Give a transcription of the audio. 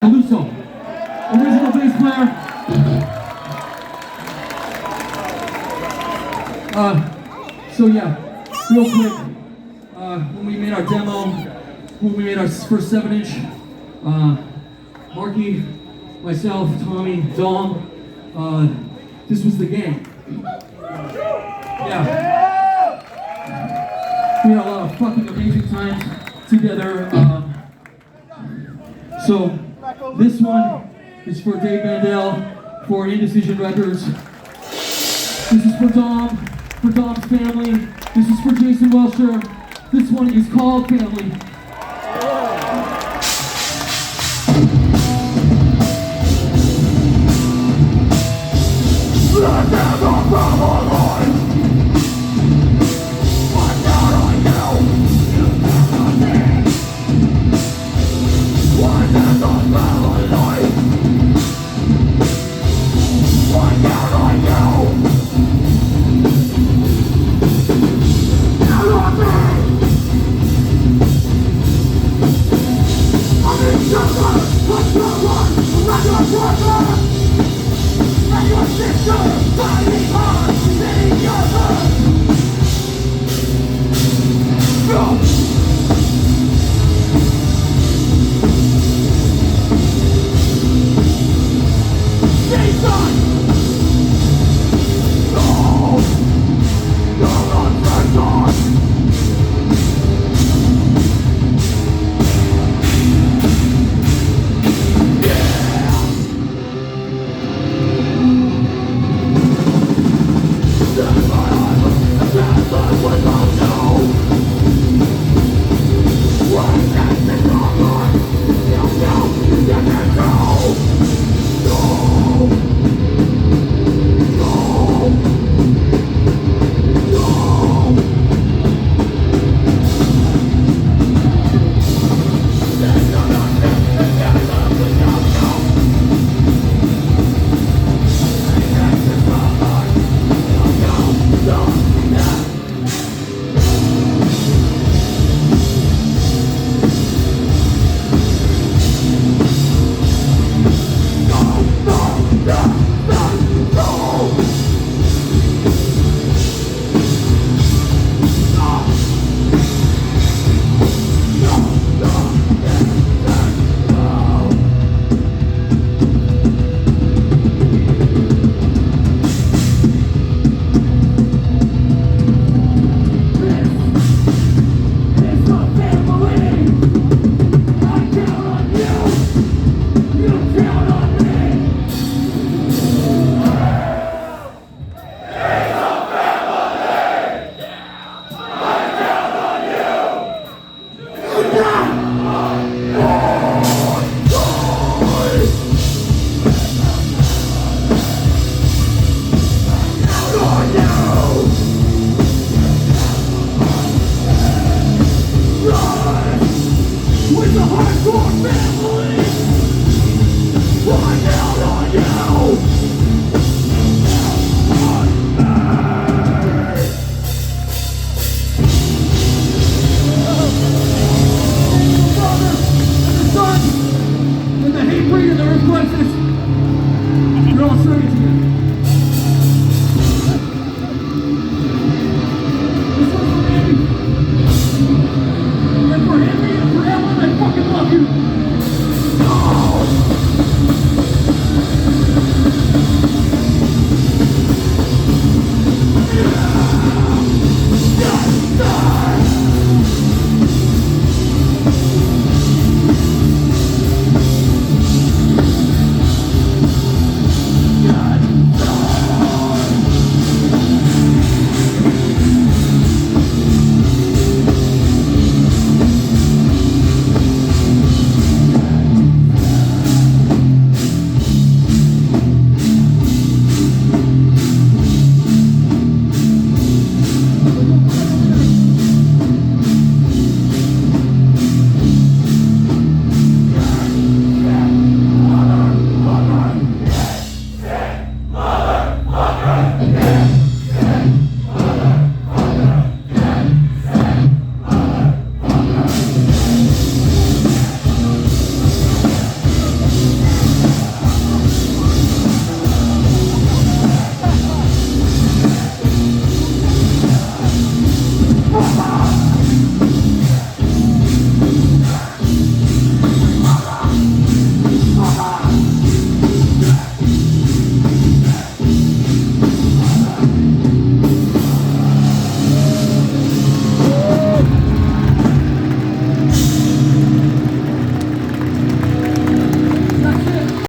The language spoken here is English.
Luso, original bass player. So yeah, real quick, when we made our demo, when we made our first 7-inch, Marky, myself, Tommy, Dom, this was the game. Yeah. We had a lot of fucking amazing times together. So this one is for Dave Mandel, for Indecision Records. This is for Dom, for Dom's family. This is for Jason Welcher. This one is called Family. Your sister,